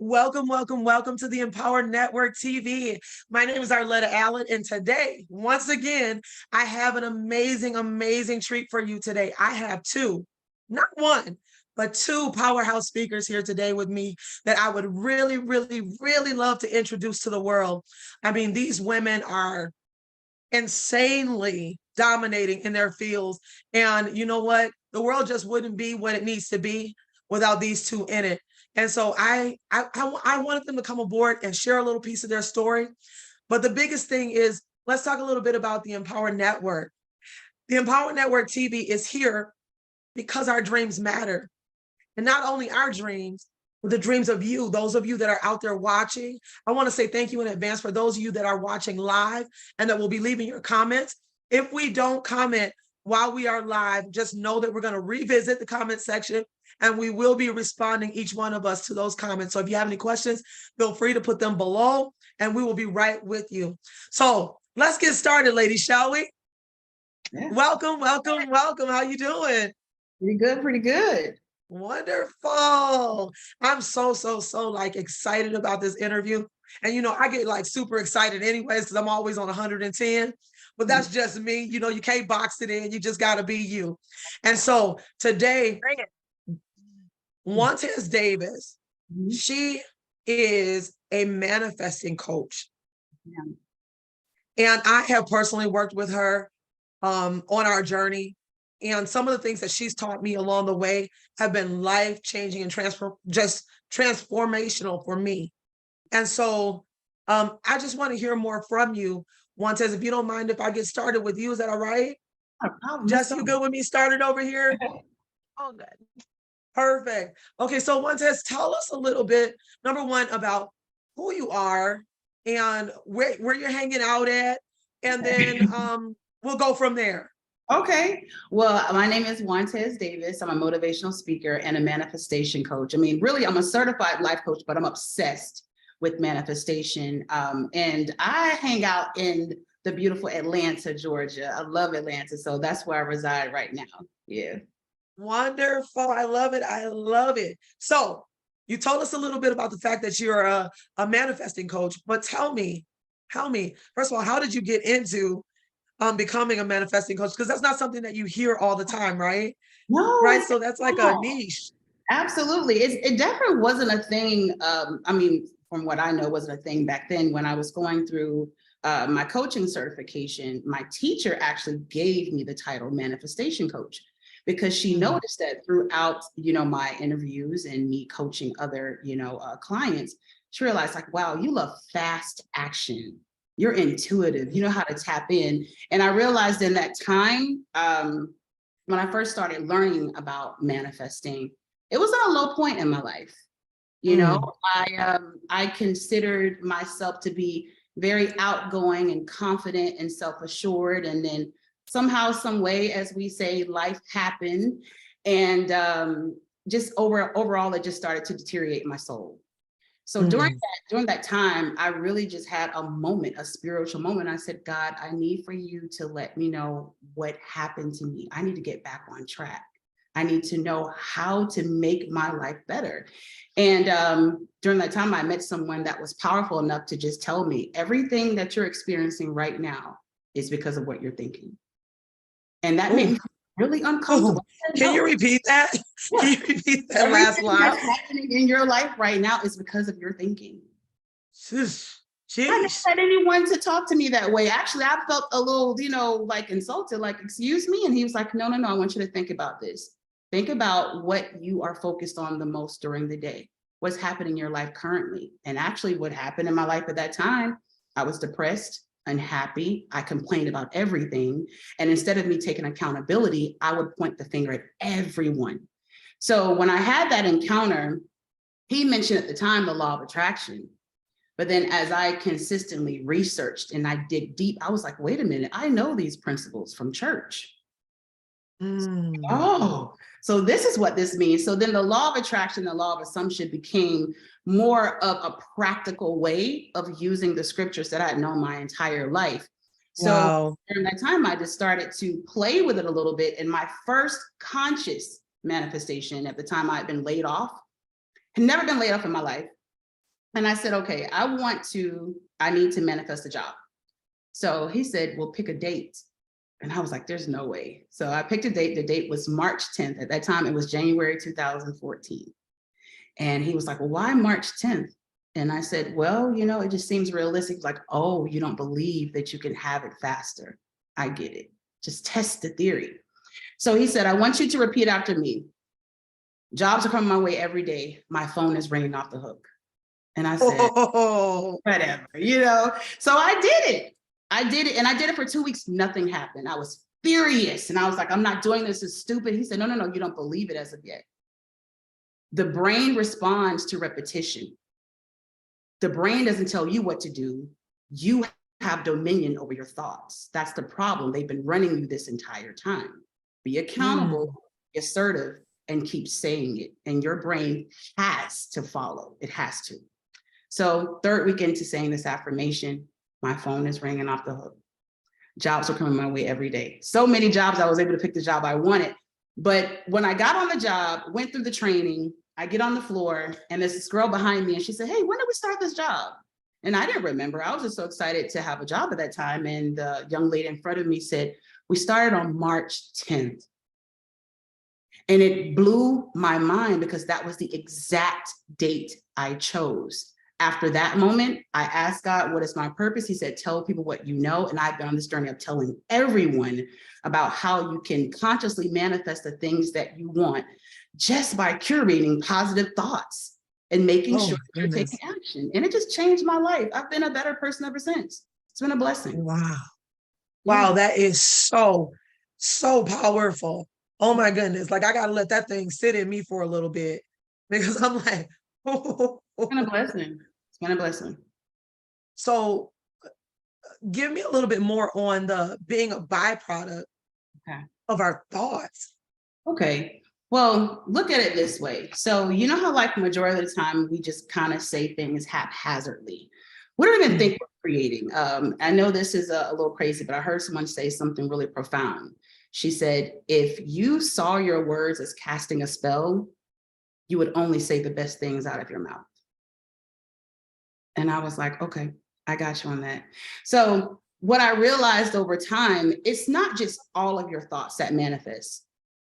Welcome, welcome, welcome to the Empower Network TV. My name is Arletta Allen, and today, once again, I have an amazing, amazing treat for you today. I have two, not one, but two powerhouse speakers here today with me that I would really, really, really love to introduce to the world. I mean, these women are insanely dominating in their fields. And you know what? The world just wouldn't be what it needs to be without these two in it. And so I wanted them to come aboard and share a little piece of their story. But the biggest thing is, let's talk a little bit about the Empower Network. The Empower Network TV is here because our dreams matter. And not only our dreams, but the dreams of you, those of you that are out there watching. I want to say thank you in advance for those of you that are watching live and that will be leaving your comments. If we don't comment while we are live, just know that we're going to revisit the comment section and we will be responding, each one of us, to those comments. So if you have any questions, feel free to put them below and we will be right with you. So let's get started, ladies, shall we? Yeah. Welcome, welcome, welcome. How you doing? Pretty good, pretty good. Wonderful. I'm so like excited about this interview. And you know, I get like super excited anyways, because I'm always on 110, but that's just me. You know, you can't box it in. You just got to be you. And so today, Wantaise Davis, she is a manifesting coach. And I have personally worked with her on our journey. And some of the things that she's taught me along the way have been life-changing and just transformational for me. And so I just want to hear more from you, Wantaise. If you don't mind if I get started with you, is that all right? Just you good with me started over here? All good. Perfect. Okay, so Wantaise, tell us a little bit, number one, about who you are and where you're hanging out at, and then we'll go from there. Okay. Well, my name is Wantaise Davis. I'm a motivational speaker and a manifestation coach. I mean, really, I'm a certified life coach, but I'm obsessed with manifestation. And I hang out in the beautiful Atlanta, Georgia. I love Atlanta. So that's where I reside right now. Yeah. Wonderful. I love it. I love it. So you told us a little bit about the fact that you're a manifesting coach, but tell me, first of all, how did you get into becoming a manifesting coach? Because that's not something that you hear all the time, right? No. Right. So that's like a niche. Absolutely. It definitely wasn't a thing. I mean, from what I know, wasn't a thing back then. When I was going through my coaching certification, my teacher actually gave me the title manifestation coach, because she noticed that throughout, my interviews and me coaching other, clients, she realized like, wow, you love fast action. You're intuitive, you know how to tap in. And I realized in that time, when I first started learning about manifesting, it was at a low point in my life. I considered myself to be very outgoing and confident and self-assured. And then somehow, some way, as we say, life happened. And just overall, it just started to deteriorate my soul. So during that time, I really just had a spiritual moment. I said, God, I need for you to let me know what happened to me. I need to get back on track. I need to know how to make my life better. And during that time, I met someone that was powerful enough to just tell me everything that you're experiencing right now is because of what you're thinking. And that made me really uncomfortable. Can you repeat that? Yeah. Can you repeat that last line? That's happening in your life right now is because of your thinking. Jeez. I never had anyone to talk to me that way. Actually, I felt a little, like insulted, like, excuse me. And he was like, no, I want you to think about this. Think about what you are focused on the most during the day. What's happening in your life currently? And actually what happened in my life at that time, I was depressed, unhappy. I complained about everything. And instead of me taking accountability, I would point the finger at everyone. So when I had that encounter, he mentioned at the time the law of attraction. But then as I consistently researched and I dig deep, I was like, wait a minute, I know these principles from church. Oh, so this is what this means. So then the law of attraction, the law of assumption became more of a practical way of using the scriptures that I had known my entire life. So during that time, I just started to play with it a little bit. And my first conscious manifestation at the time, I had been laid off. Had never been laid off in my life. And I said, okay, I need to manifest a job. So he said, well, pick a date. And I was like, there's no way. So I picked a date. The date was March 10th. At that time, it was January 2014. And he was like, well, why March 10th? And I said, well, it just seems realistic. He's like, oh, you don't believe that you can have it faster. I get it. Just test the theory. So he said, I want you to repeat after me. Jobs are coming my way every day. My phone is ringing off the hook. And I said, whatever, So I did it. And I did it for 2 weeks. Nothing happened. I was furious. And I was like, I'm not doing this. It's stupid. He said, no, you don't believe it as of yet. The brain responds to repetition. The brain doesn't tell you what to do. You have dominion over your thoughts. That's the problem. They've been running you this entire time. Be accountable, be assertive, and keep saying it. And your brain has to follow. It has to. So 3rd week into saying this affirmation, my phone is ringing off the hook. Jobs are coming my way every day. So many jobs, I was able to pick the job I wanted. But when I got on the job, went through the training, I get on the floor and there's this girl behind me and she said, hey, when did we start this job? And I didn't remember. I was just so excited to have a job at that time. And the young lady in front of me said, we started on March 10th. And it blew my mind because that was the exact date I chose. After that moment, I asked God, what is my purpose? He said, tell people what you know. And I've been on this journey of telling everyone about how you can consciously manifest the things that you want just by curating positive thoughts and making sure you're taking action. And it just changed my life. I've been a better person ever since. It's been a blessing. Wow. Wow, that is so powerful. Oh my goodness. Like I gotta let that thing sit in me for a little bit because I'm like, it's been a blessing. It's been a blessing. So give me a little bit more on the being a byproduct of our thoughts. Okay. Well, look at it this way. So you know how like majority of the time we just kind of say things haphazardly. We don't even think we're creating. I know this is a little crazy, but I heard someone say something really profound. She said, if you saw your words as casting a spell, you would only say the best things out of your mouth. And I was like, okay, I got you on that. So what I realized over time, it's not just all of your thoughts that manifest.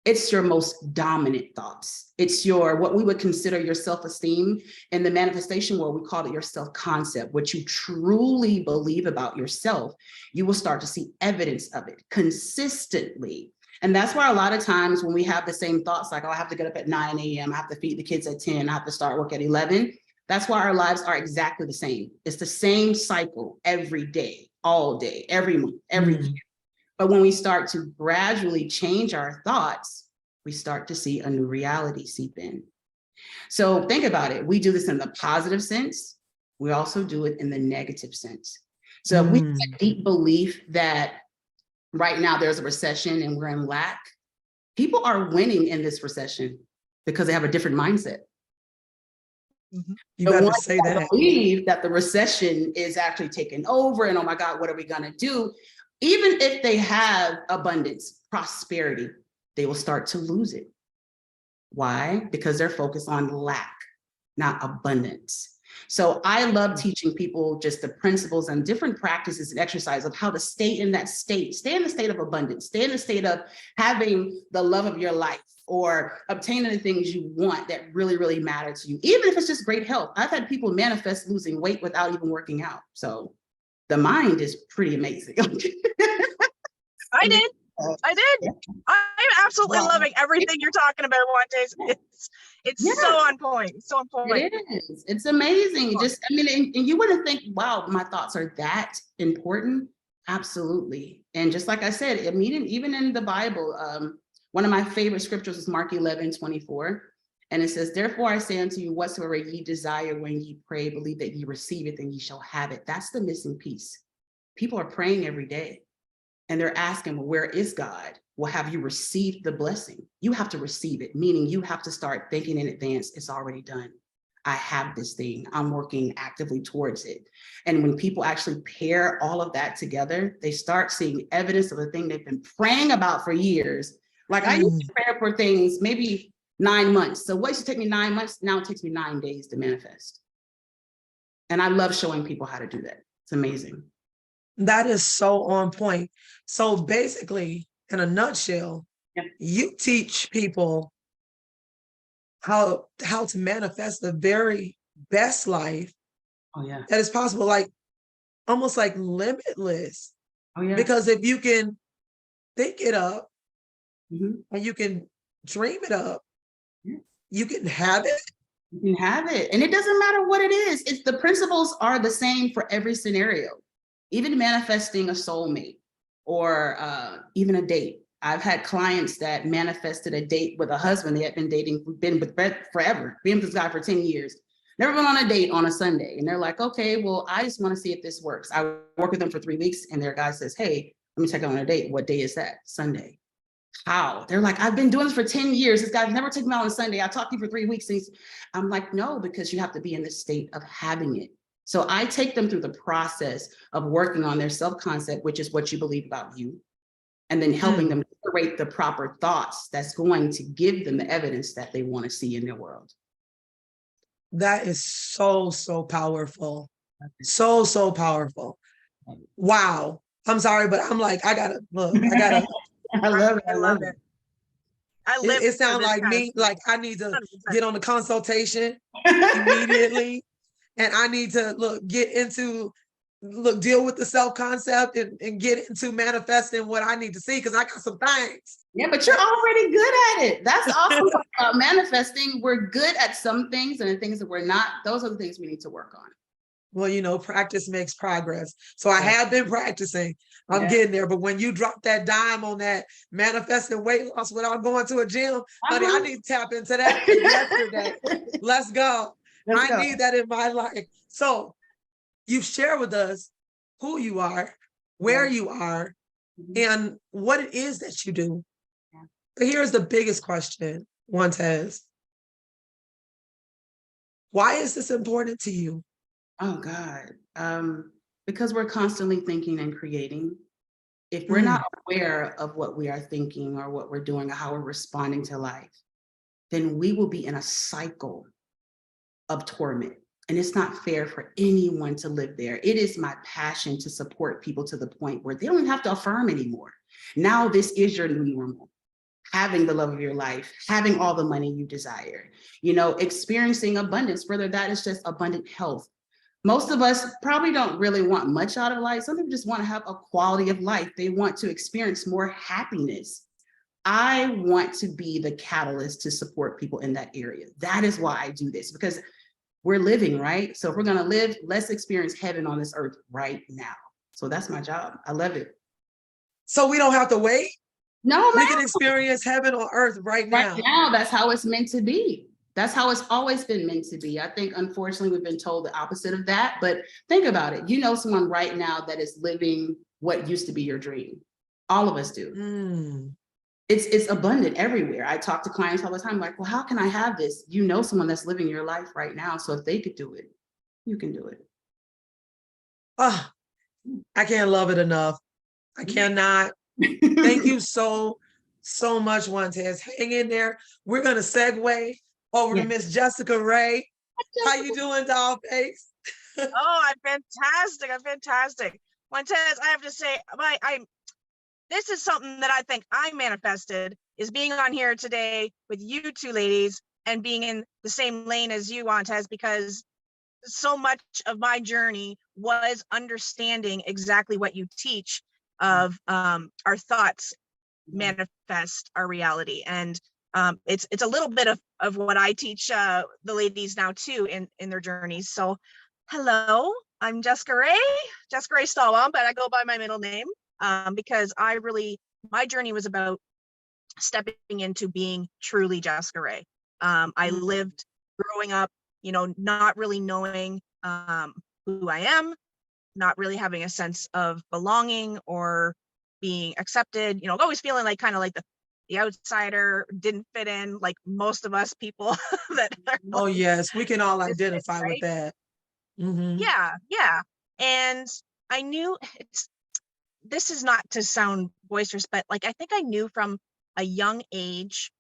It's your most dominant thoughts. It's what we would consider your self-esteem. In the manifestation world, we call it your self-concept. What you truly believe about yourself, you will start to see evidence of it consistently. And that's why a lot of times when we have the same thoughts, like, oh, I have to get up at 9 a.m., I have to feed the kids at 10, I have to start work at 11. That's why our lives are exactly the same. It's the same cycle every day, all day, every month, every year. But when we start to gradually change our thoughts, we start to see a new reality seep in. So think about it. We do this in the positive sense. We also do it in the negative sense. So if we have a deep belief that right now there's a recession and we're in lack, people are winning in this recession because they have a different mindset. You got to say that. Believe that the recession is actually taking over and oh my God, what are we going to do? Even if they have abundance, prosperity, they will start to lose it. Why? Because they're focused on lack, not abundance. So I love teaching people just the principles and different practices and exercise of how to stay in that state, stay in the state of abundance, stay in the state of having the love of your life or obtaining the things you want that really, really matter to you, even if it's just great health. I've had people manifest losing weight without even working out. So the mind is pretty amazing. I did. I'm absolutely loving everything you're talking about, Wantaise. It's so on point. So on point. It is. It's amazing. Just, I mean, and you wouldn't think, wow, my thoughts are that important. Absolutely. And just like I said, I mean, even in the Bible, one of my favorite scriptures is Mark 11:24. And it says, therefore I say unto you, whatsoever ye desire when ye pray, believe that ye receive it, then ye shall have it. That's the missing piece. People are praying every day and they're asking, well, where is God? Well, have you received the blessing? You have to receive it, meaning you have to start thinking in advance, it's already done. I have this thing, I'm working actively towards it. And when people actually pair all of that together, they start seeing evidence of the thing they've been praying about for years. Like I used to pray for things, maybe 9 months. So what used to take me 9 months, now it takes me 9 days to manifest. And I love showing people how to do that. It's amazing. That is so on point. So basically, in a nutshell, you teach people how to manifest the very best life that is possible, like almost like limitless. Because if you can think it up and you can dream it up, you can have it. You can have it. And it doesn't matter what it is. It's the principles are the same for every scenario. Even manifesting a soulmate or even a date. I've had clients that manifested a date with a husband they had been dating, been with forever, been with this guy for 10 years. Never been on a date on a Sunday. And they're like, okay, well, I just want to see if this works. I work with them for 3 weeks and their guy says, hey, let me check out on a date. What day is that? Sunday. How? They're like, I've been doing this for 10 years. This guy's never taken me out on a Sunday. I talked to you for 3 weeks. And I'm like, no, because you have to be in the state of having it. So I take them through the process of working on their self-concept, which is what you believe about you, and then helping them create the proper thoughts that's going to give them the evidence that they want to see in their world. That is so, so powerful. So, so powerful. Wow. I'm sorry, but I'm like, I gotta look, I love it. I love it. It sounds like me, like I need to get on the consultation immediately. And I need to deal with the self-concept and get into manifesting what I need to see, because I got some things. Yeah, but you're already good at it. That's awesome about manifesting. We're good at some things, and the things that we're not, those are the things we need to work on. Well, practice makes progress. So I have been practicing. I'm getting there. But when you drop that dime on that manifesting weight loss without going to a gym, honey, I need to tap into that yesterday. Let's go. I need that in my life. So you share with us who you are, where you are, and what it is that you do. But here's the biggest question, Wantaise. Why is this important to you? Oh God, because we're constantly thinking and creating. If we're not aware of what we are thinking or what we're doing or how we're responding to life, then we will be in a cycle of torment. And it's not fair for anyone to live there. It is my passion to support people to the point where they don't have to affirm anymore. Now this is your new normal. Having the love of your life, having all the money you desire, experiencing abundance, whether that is just abundant health. Most of us probably don't really want much out of life. Some people just want to have a quality of life. They want to experience more happiness. I want to be the catalyst to support people in that area. That is why I do this, because we're living, right? So if we're going to live, let's experience heaven on this earth right now. So that's my job. I love it. So we don't have to wait? No, we can experience heaven on earth right now. Right now, that's how it's meant to be. That's how it's always been meant to be. I think, unfortunately, we've been told the opposite of that. But think about it. You know someone right now that is living what used to be your dream. All of us do. It's abundant everywhere. I talk to clients all the time, like, well, how can I have this? You know someone that's living your life right now. So if they could do it, you can do it. Oh, I can't love it enough. I cannot. Thank you so much, Wantaise. Hang in there. We're going to segue over to Miss Jessica Ray. How you doing, Dollface? Oh, I'm fantastic. I'm fantastic. Wantaise, I have to say, this is something that I think I manifested, is being on here today with you two ladies and being in the same lane as you, Wantaise, because so much of my journey was understanding exactly what you teach of our thoughts manifest our reality. And it's a little bit of what I teach the ladies now too in their journeys. So hello, I'm Jessica Ray Stallwell, but I go by my middle name because my journey was about stepping into being truly Jessica Ray. I lived growing up, not really knowing who I am, not really having a sense of belonging or being accepted, always feeling like kind of like the outsider, didn't fit in, like most of us people that are oh yes, we can all identify with that. Yeah. And I knew this is not to sound boisterous, but like I think I knew from a young age,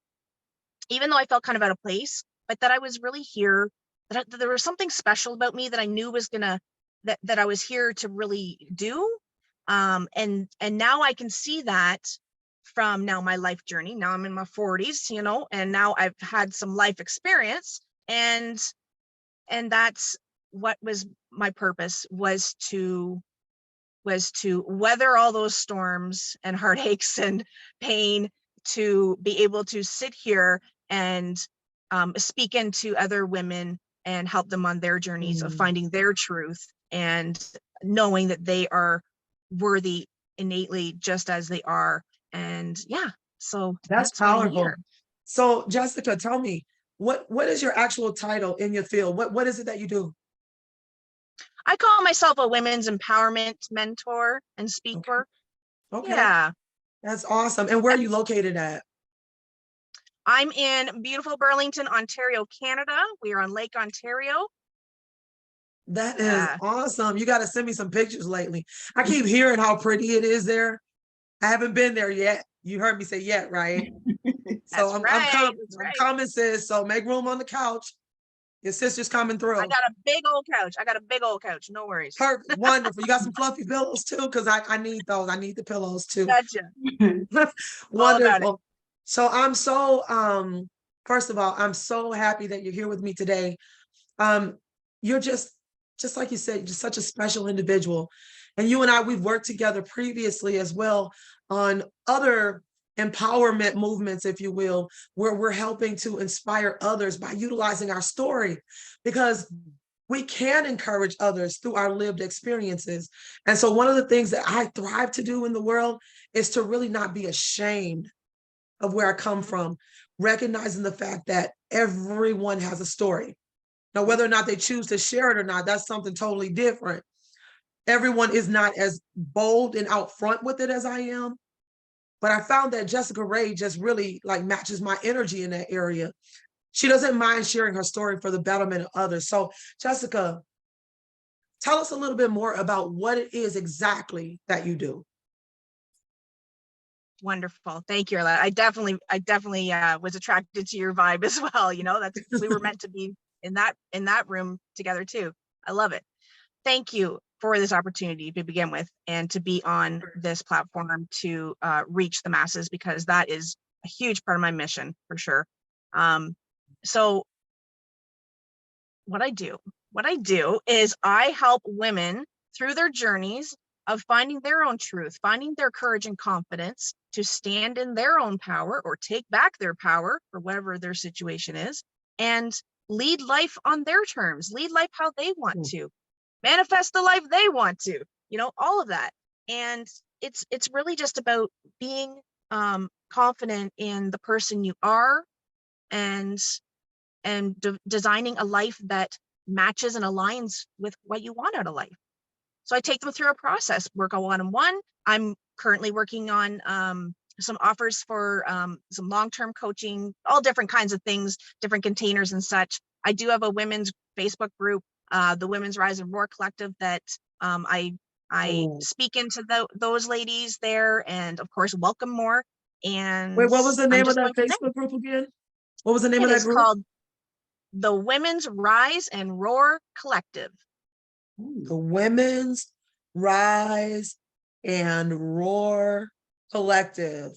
even though I felt kind of out of place, but that I was really here that there was something special about me that I knew was gonna, that I was here to really do. And now I can see that from now my life journey. Now I'm in my 40s, you know, and now I've had some life experience, and that's what was my purpose, was to weather all those storms and heartaches and pain, to be able to sit here and speak into other women and help them on their journeys of finding their truth, and knowing that they are worthy innately just as they are. And yeah, so That's why I'm powerful. here. So Jessica, tell me, what is your actual title in your field? What is it that you do? I call myself a women's empowerment mentor and speaker. Okay. Yeah. That's awesome. And where are you located at? I'm in beautiful Burlington, Ontario, Canada. We are on Lake Ontario. That is Yeah. awesome. You got to send me some pictures lately. I keep hearing how pretty it is there. I haven't been there yet. You heard me say yet, right? So I'm coming, sis. So make room on the couch. Your sister's coming through. I got a big old couch. No worries. Perfect. Wonderful. You got some fluffy pillows too? Because I need those. I need the pillows too. Gotcha. Wonderful. So I'm so first of all, I'm so happy that you're here with me today. You're just like you said, just such a special individual. And you and I, we've worked together previously as well on other empowerment movements, if you will, where we're helping to inspire others by utilizing our story, because we can encourage others through our lived experiences. And so one of the things that I thrive to do in the world is to really not be ashamed of where I come from, recognizing the fact that everyone has a story. Now, whether or not they choose to share it or not, that's something totally different. Everyone is not as bold and out front with it as I am. But I found that Jessica Ray just really like matches my energy in that area. She doesn't mind sharing her story for the betterment of others. So Jessica, tell us a little bit more about what it is exactly that you do. Wonderful. Thank you, Arletta. I definitely was attracted to your vibe as well. You know, we were meant to be in that room together too. I love it. Thank you for this opportunity to begin with, and to be on this platform to reach the masses, because that is a huge part of my mission for sure. So what I do is I help women through their journeys of finding their own truth, finding their courage and confidence to stand in their own power or take back their power for whatever their situation is, and lead life on their terms, lead life how they want to, manifest the life they want to, you know, all of that. And it's really just about being confident in the person you are, and designing a life that matches and aligns with what you want out of life. So I take them through a process, work on one-on-one. I'm currently working on some offers for some long-term coaching, all different kinds of things, different containers and such. I do have a women's Facebook group, the Women's Rise and Roar Collective, that I speak into those ladies there, and of course welcome more. And wait, what was the name of that Facebook group again? What was the name of that group? It's called the Women's Rise and Roar Collective. The Women's Rise and Roar Collective.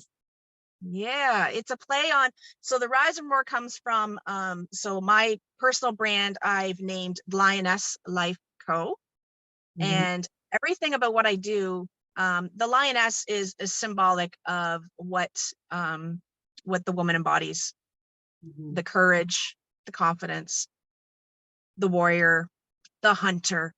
Yeah, it's a play on, so the Rise and Roar comes from, so my personal brand I've named Lioness Life Co. And everything about what I do, the lioness is symbolic of what the woman embodies, the courage, the confidence, the warrior, the hunter.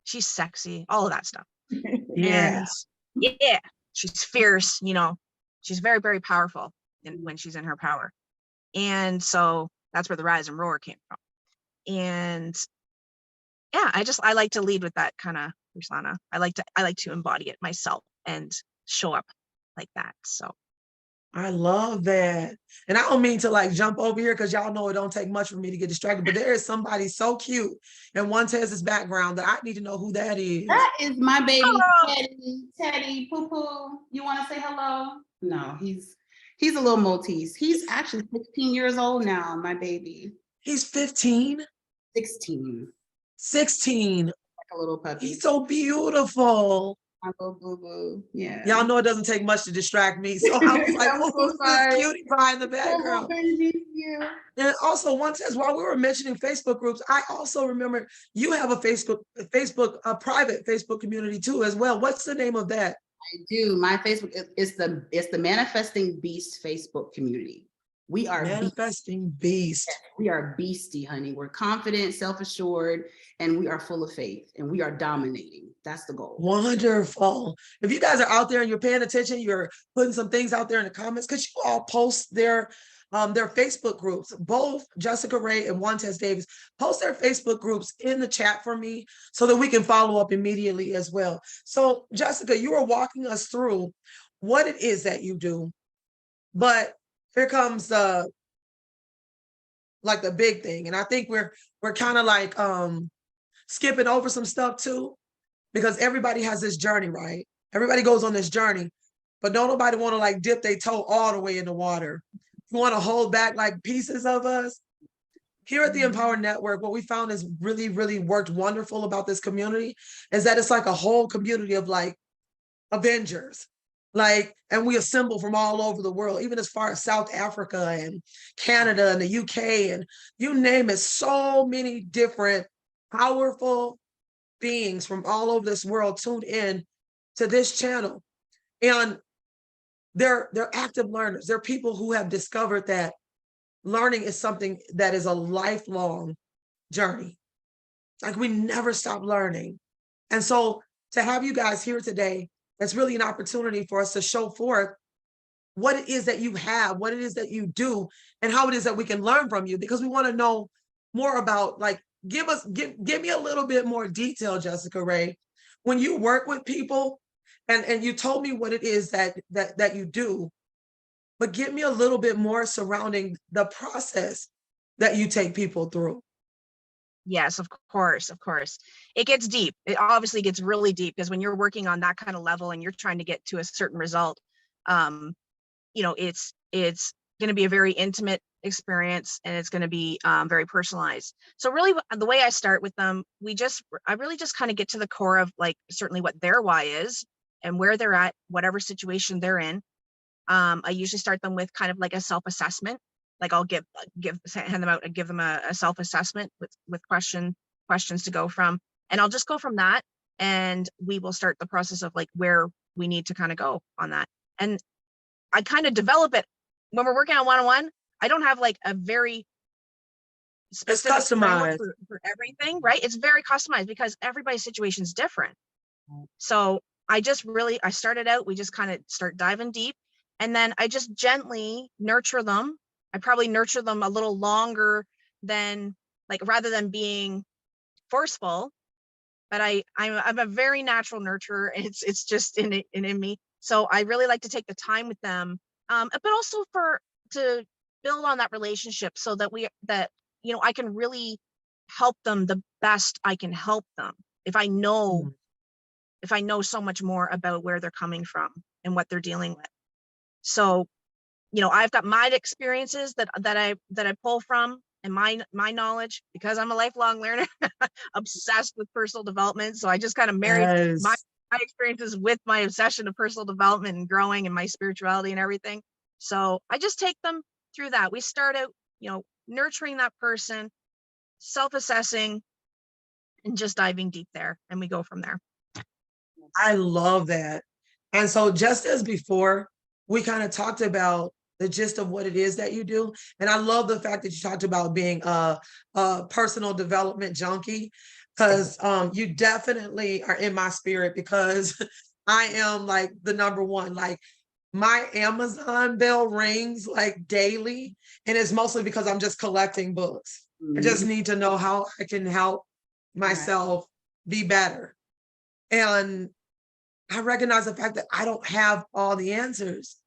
She's sexy, all of that stuff. Yeah. And yeah, she's fierce, you know, she's very, very powerful when she's in her power. And so that's where the Rise and Roar came from. And yeah, I like to lead with that kind of persona. I like to embody it myself and show up like that. So I love that. And I don't mean to like jump over here, because y'all know it don't take much for me to get distracted, but there is somebody so cute in Wantaise's background that I need to know who that is. That is my baby, Teddy Poo Poo. You want to say hello? No, he's a little Maltese. He's actually 16 years old now, my baby. He's 15, 16, 16. like a little puppy. He's so beautiful. My little boo-boo. Yeah. Y'all know it doesn't take much to distract me. So I was like, I'm oh, so who's this sorry. cutie pie in the Oh, background? baby, yeah. And also, one says, while we were mentioning Facebook groups, I also remember you have a a private Facebook community too as well. What's the name of that? I do. My Facebook is the Manifesting Beast Facebook community. We are Manifesting Beast. we are beastie, honey. We're confident, self-assured, and we are full of faith, and we are dominating. That's the goal. Wonderful. If you guys are out there and you're paying attention, you're putting some things out there in the comments, could you all post their Facebook groups? Both Jessica Ray and Wantaise Davis post their Facebook groups in the chat for me so that we can follow up immediately as well. So Jessica, you are walking us through what it is that you do, but here comes like the big thing. And I think we're kind of like skipping over some stuff too, because everybody has this journey, right? Everybody goes on this journey, but don't nobody want to like dip their toe all the way in the water. You want to hold back like pieces of us. Here at the Empower Network, what we found is really, really worked wonderful about this community is that it's like a whole community of like Avengers. Like, and we assemble from all over the world, even as far as South Africa and Canada and the UK and you name it, so many different powerful beings from all over this world tuned in to this channel. And they're active learners. They're people who have discovered that learning is something that is a lifelong journey. Like we never stop learning. And so to have you guys here today, it's really an opportunity for us to show forth what it is that you have, what it is that you do, and how it is that we can learn from you, because we want to know more about, like, give me a little bit more detail, Jessica Ray, when you work with people, and you told me what it is that you do, but give me a little bit more surrounding the process that you take people through. Yes, of course, of course. It gets deep. It obviously gets really deep because when you're working on that kind of level and you're trying to get to a certain result, you know, it's going to be a very intimate experience and it's going to be very personalized. So really the way I start with them, I really just kind of get to the core of like certainly what their why is and where they're at, whatever situation they're in. I usually start them with kind of like a self-assessment. Like I'll hand them out and give them a self-assessment with questions to go from, and I'll just go from that, and we will start the process of like where we need to kind of go on that. And I kind of develop it when we're working on one-on-one. I don't have like a very specific framework for everything, right? It's very customized because everybody's situation is different. So I started out, we just kind of start diving deep, and then I just gently nurture them. I probably nurture them a little longer than, like, rather than being forceful, but I'm a very natural nurturer. It's just in me. So I really like to take the time with them, but also to build on that relationship so that you know, I can really help them the best I can help them if I know so much more about where they're coming from and what they're dealing with. So, you know, I've got my experiences that I pull from, and my knowledge, because I'm a lifelong learner, obsessed with personal development. So I just kind of married my experiences with my obsession of personal development and growing and my spirituality and everything. So I just take them through that. We start out, you know, nurturing that person, self-assessing, and just diving deep there, and we go from there. I love that. And so just as before, we kind of talked about the gist of what it is that you do. And I love the fact that you talked about being a personal development junkie, because you definitely are in my spirit, because I am like the number one, like my Amazon bell rings like daily. And it's mostly because I'm just collecting books. I just need to know how I can help myself be better. And I recognize the fact that I don't have all the answers.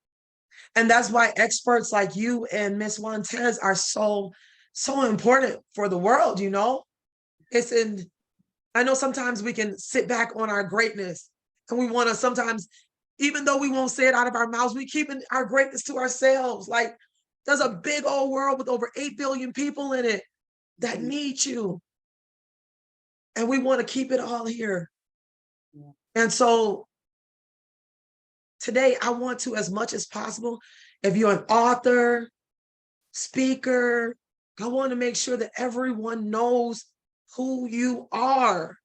And that's why experts like you and Miss Wantaise are so important for the world, you know? I know sometimes we can sit back on our greatness, and we want to sometimes, even though we won't say it out of our mouths, we keep our greatness to ourselves. Like, there's a big old world with over 8 billion people in it. that need you. And we want to keep it all here. Yeah. And so today I want to, as much as possible, if you're an author, speaker, I want to make sure that everyone knows who you are.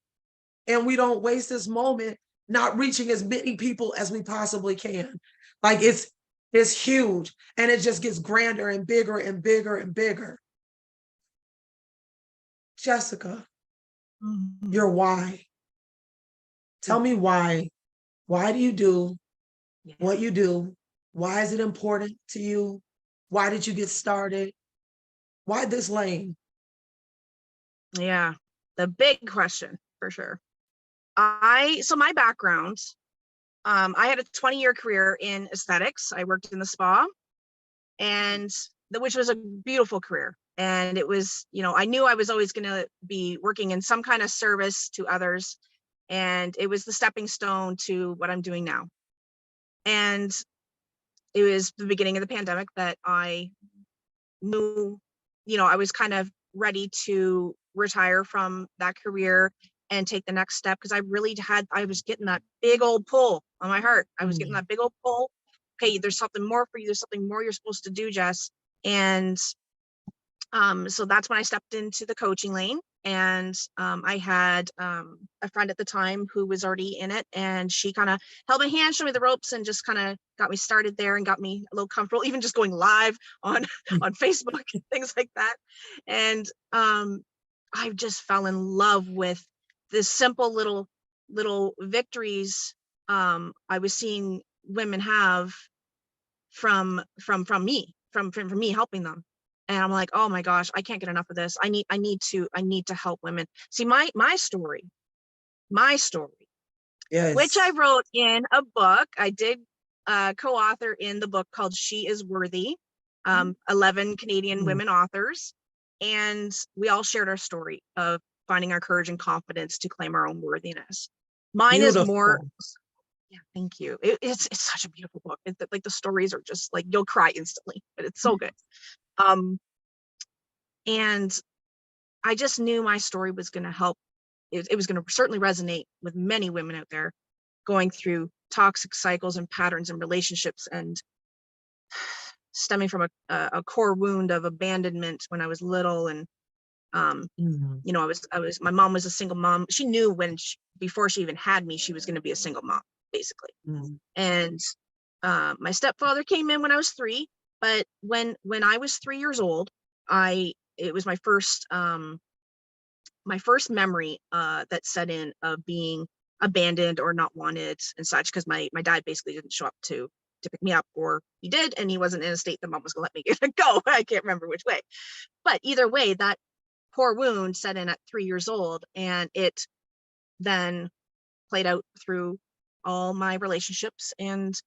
And we don't waste this moment not reaching as many people as we possibly can. Like it's huge, and it just gets grander and bigger and bigger and bigger. Jessica, your why. Tell me why. Why do you do what you do? Why is it important to you? Why did you get started? Why this lane? Yeah, the big question for sure. So my background, I had a 20-year career in aesthetics. I worked in the spa, and which was a beautiful career. And it was, I knew I was always going to be working in some kind of service to others. And it was the stepping stone to what I'm doing now. And it was the beginning of the pandemic that I knew, I was kind of ready to retire from that career and take the next step, because I was getting that big old pull on my heart. I was getting that big old pull. Okay, there's something more for you. There's something more you're supposed to do, Jess. And so that's when I stepped into the coaching lane. And I had a friend at the time who was already in it, and she kind of held my hand, showed me the ropes, and just kind of got me started there and got me a little comfortable, even just going live on Facebook and things like that. And I just fell in love with this simple little victories I was seeing women have from me helping them. And I'm like, oh my gosh, I can't get enough of this. I need to help women. See, my story, Yes. which I wrote in a book. I did co-author in the book called She Is Worthy, 11 Canadian women authors. And we all shared our story of finding our courage and confidence to claim our own worthiness. Mine Beautiful. is more, yeah, thank you. It's such a beautiful book. Like the stories are just like, you'll cry instantly, but it's so good. And I just knew my story was going to help. It was going to certainly resonate with many women out there going through toxic cycles and patterns and relationships, and stemming from a core wound of abandonment when I was little. And my mom was a single mom. She knew before she even had me, she was going to be a single mom, basically. And my stepfather came in when I was 3, but when I was 3 years old, it was my first memory that set in of being abandoned or not wanted and such, because my dad basically didn't show up to pick me up, or he did, and he wasn't in a state that mom was gonna let me go. I can't remember which way, but either way, that core wound set in at 3 years old, and it then played out through all my relationships and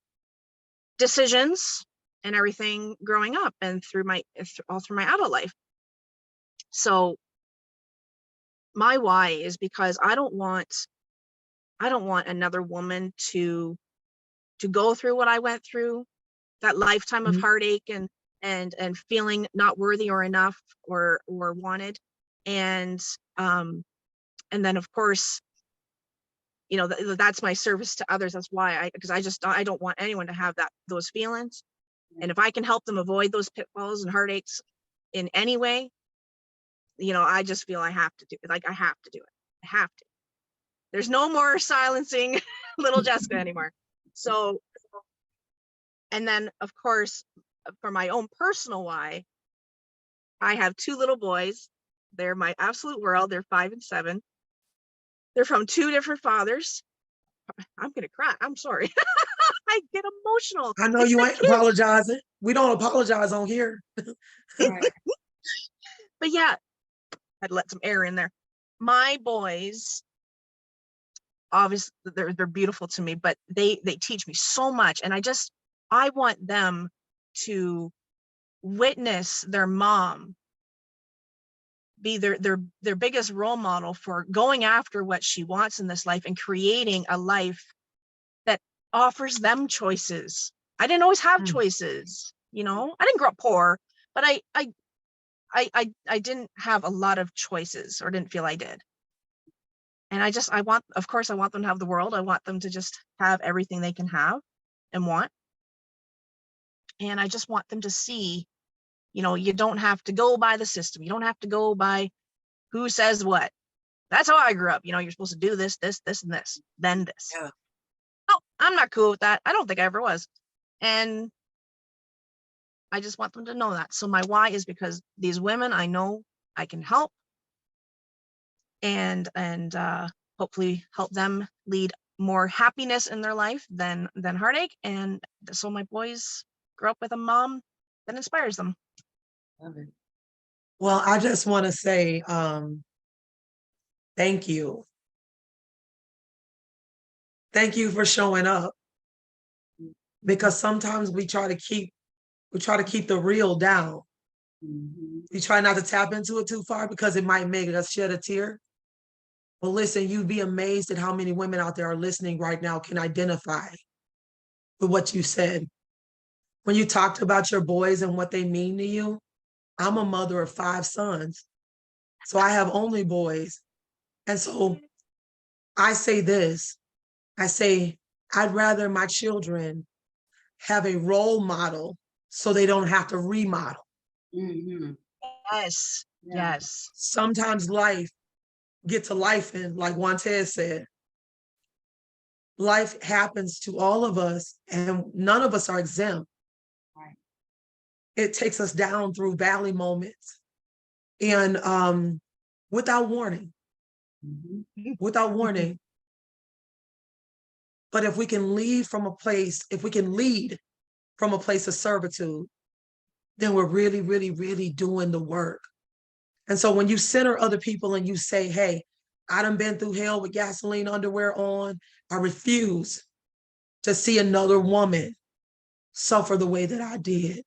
decisions and everything growing up, and all through my adult life. So my why is because I don't want another woman to go through what I went through, that lifetime of heartache and feeling not worthy or enough or wanted. And then of course, that's my service to others. That's why because I don't want anyone to have those feelings. And if I can help them avoid those pitfalls and heartaches in any way, I just feel I have to do it. Like I have to do it. I have to. There's no more silencing little Jessica anymore. So, and then of course, for my own personal why, I have 2 little boys. They're my absolute world. They're 5 and 7. They're from 2 different fathers. I'm gonna cry. I'm sorry. I get emotional. I know you ain't apologizing. We don't apologize on here. Right. But yeah, I'd let some air in there. My boys, obviously, they're beautiful to me, but they teach me so much, and I want them to witness their mom be their biggest role model for going after what she wants in this life and creating a life that offers them choices. I didn't always have choices, I didn't grow up poor, but I I didn't have a lot of choices, or didn't feel I did. And of course, I want them to have the world. I want them to just have everything they can have and want. And I just want them to see, you don't have to go by the system. You don't have to go by who says what. That's how I grew up. You're supposed to do this, this, this, and this, then this. Yeah. No, I'm not cool with that. I don't think I ever was. And I just want them to know that. So my why is because these women, I know I can help, and hopefully help them lead more happiness in their life than heartache. And so my boys grow up with a mom that inspires them. Love it. Well, I just want to say thank you. Thank you for showing up, because sometimes we try to keep the real down. Mhm. We try not to tap into it too far because it might make us shed a tear. But listen, you'd be amazed at how many women out there are listening right now can identify with what you said. When you talked about your boys and what they mean to you, I'm a mother of 5 sons, so I have only boys. And so I say this, I'd rather my children have a role model so they don't have to remodel. Mhm. Yes. Yeah. Yes. Sometimes life get to life, and like Wantaise said, life happens to all of us and none of us are exempt. Right. It takes us down through valley moments, and without warning, Mhm. without warning. But if we can lead from a place of servitude, then we're really, really, really doing the work. And so when you center other people and you say, hey, I done been through hell with gasoline underwear on, I refuse to see another woman suffer the way that I did.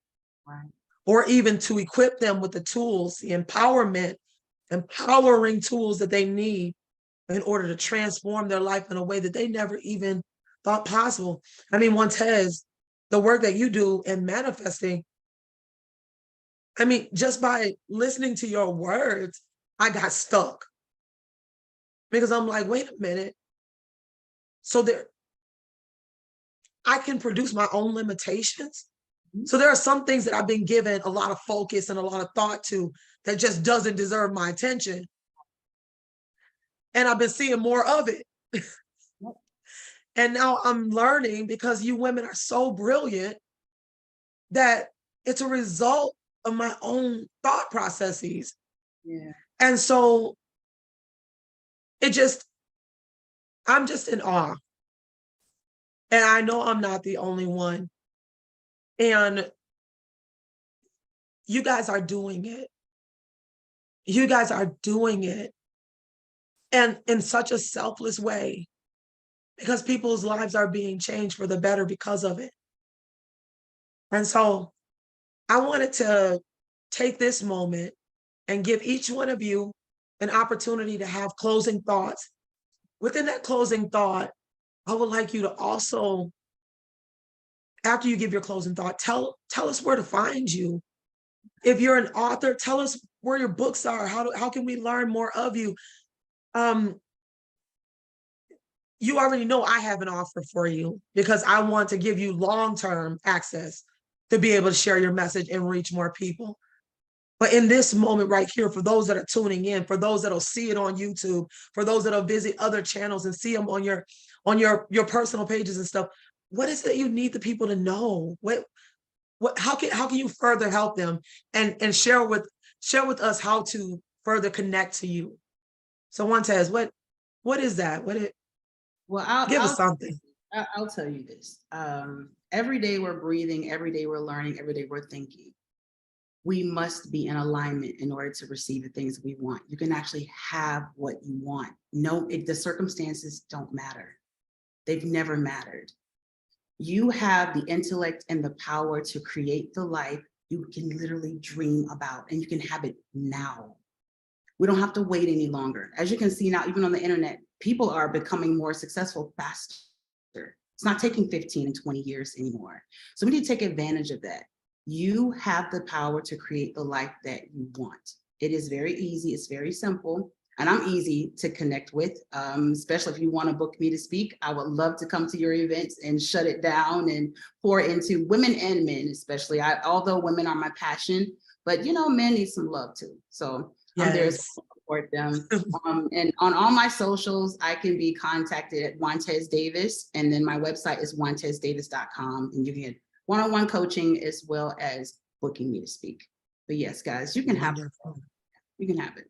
Right. Or even to equip them with the tools, the empowering tools that they need in order to transform their life in a way that they never even thought possible. I mean, Wantaise, the work that you do in manifesting, I mean, just by listening to your words, I got stuck. Because I'm like, wait a minute. So I can produce my own limitations. So there are some things that I've been given a lot of focus and a lot of thought to that just doesn't deserve my attention. And I've been seeing more of it. And now I'm learning, because you women are so brilliant, that it's a result of my own thought processes. Yeah. And so I'm just in awe. And I know I'm not the only one. And you guys are doing it. You guys are doing it. And in such a selfless way, because people's lives are being changed for the better because of it. And so I wanted to take this moment and give each one of you an opportunity to have closing thoughts. Within that closing thought, I would like you to also, after you give your closing thought, tell us where to find you. If you're an author, tell us where your books are. How can we learn more of you? You already know I have an offer for you, because I want to give you long-term access to be able to share your message and reach more people. But in this moment right here, for those that are tuning in, for those that'll see it on YouTube, for those that'll visit other channels and see them on your personal pages and stuff, what is it you need the people to know? How can you further help them and share with us how to further connect to you? So Wantaise, what is that? Well, Give us something. I'll tell you this. Every day we're breathing, every day we're learning, every day we're thinking. We must be in alignment in order to receive the things we want. You can actually have what you want. No, the circumstances don't matter. They've never mattered. You have the intellect and the power to create the life you can literally dream about, and you can have it now. We don't have to wait any longer. As you can see now, even on the internet, people are becoming more successful faster. It's not taking 15 and 20 years anymore. So we need to take advantage of that. you have the power to create the life that you want. It is very easy. It's very simple. And I'm easy to connect with, especially if you want to book me to speak. I would love to come to your events and shut it down and pour into women and men, especially. Although women are my passion, but men need some love too. So I'm there to support them. And on all my socials, I can be contacted at Wantaise Davis. And then my website is wantaisedavis.com. And you can get one-on-one coaching as well as booking me to speak. But yes, guys, you can have it. You can have it.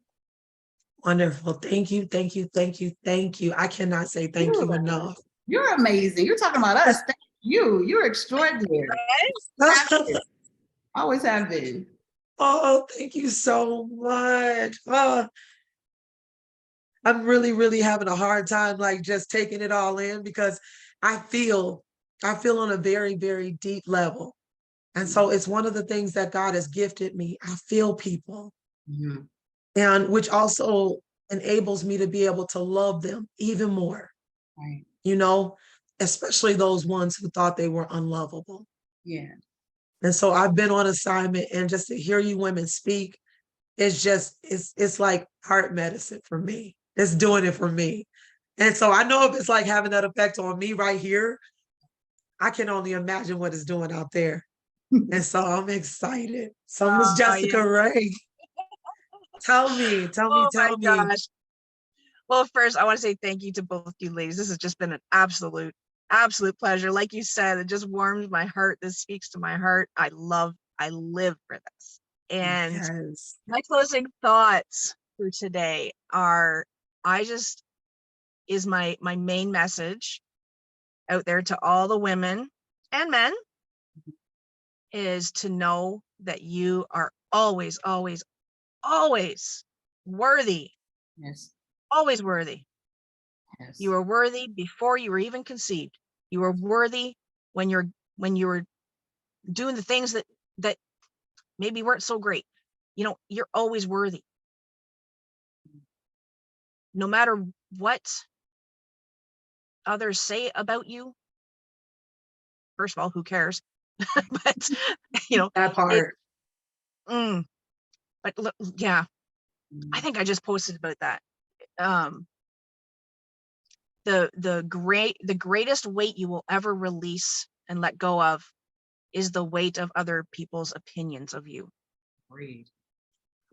Wonderful. Thank you. Thank you. Thank you. Thank you. I cannot say thank you enough. You're amazing. You're talking about us. Thank you. You're extraordinary. Always have been. Oh, thank you so much. Oh, I'm really, really having a hard time, like just taking it all in, because I feel on a very, very deep level. And so it's one of the things that God has gifted me. I feel people. Mm-hmm. And which also enables me to be able to love them even more, right? Especially those ones who thought they were unlovable. Yeah. And so I've been on assignment, and just to hear you women speak, it's like heart medicine for me. It's doing it for me. And so I know if it's like having that effect on me right here, I can only imagine what it's doing out there. And so I'm excited. So Miss Jessica Ray. Tell me. Gosh. Well, first, I want to say thank you to both you ladies. This has just been an absolute pleasure. Like you said, it just warms my heart. This speaks to my heart. I live for this. And my closing thoughts for today are, my main message out there to all the women and men is to know that you are always, always, always worthy. Yes. Always worthy. Yes. You are worthy before you were even conceived. You are worthy when you were doing the things that maybe weren't so great. You're always worthy. No matter what others say about you. First of all, who cares? But that part. But look, yeah, I think I just posted about that. The greatest weight you will ever release and let go of is the weight of other people's opinions of you. Agreed.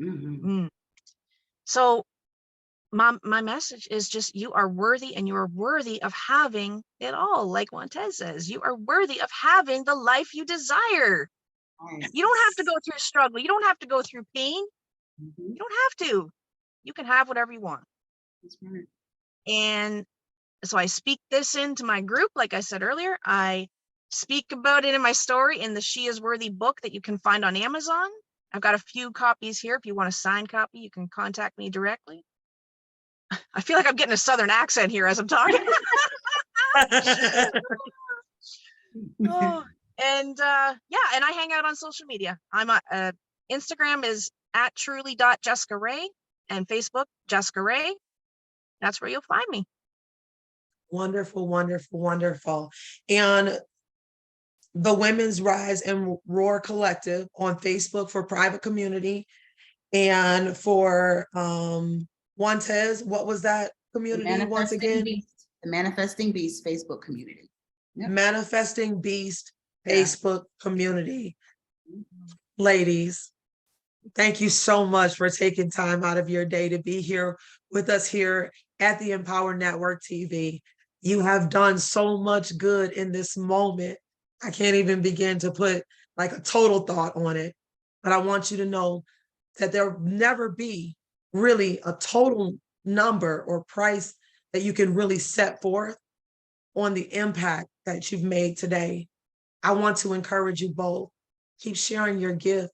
Mm-hmm. So my message is just, you are worthy, and you are worthy of having it all. Like Wantaise says, you are worthy of having the life you desire. Nice. You don't have to go through struggle. You don't have to go through pain. Mm-hmm. You don't have to. You can have whatever you want. That's right. And so I speak this into my group. Like I said earlier, I speak about it in my story in the She Is Worthy book that you can find on Amazon. I've got a few copies here. If you want a signed copy, you can contact me directly. I feel like I'm getting a Southern accent here as I'm talking. And I hang out on social media. I'm Instagram is @truly.jessicaray, and Facebook, Jessica Ray. That's where you'll find me. Wonderful, wonderful, wonderful. And the Women's Rise and Roar Collective on Facebook for private community, and for Wantaise, what was that community once again? The Manifesting Beast Facebook community. Yep. Manifesting Beast Facebook community. Ladies, thank you so much for taking time out of your day to be here with us here at the Empower Network TV. You have done so much good in this moment. I can't even begin to put like a total thought on it, but I want you to know that there'll never be really a total number or price that you can really set forth on the impact that you've made today. I want to encourage you both. Keep sharing your gift.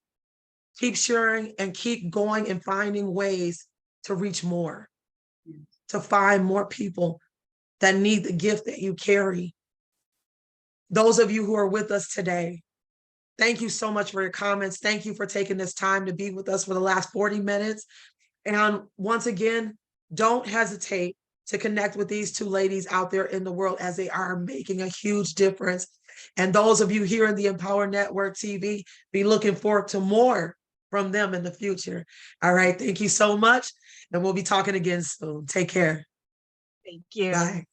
Keep sharing and keep going and finding ways to reach more, to find more people that need the gift that you carry. Those of you who are with us today, thank you so much for your comments. Thank you for taking this time to be with us for the last 40 minutes. And once again, don't hesitate to connect with these two ladies out there in the world, as they are making a huge difference And those of you here in the Empower Network TV, be looking forward to more from them in the future. All right. Thank you so much. And we'll be talking again soon. Take care. Thank you. Bye.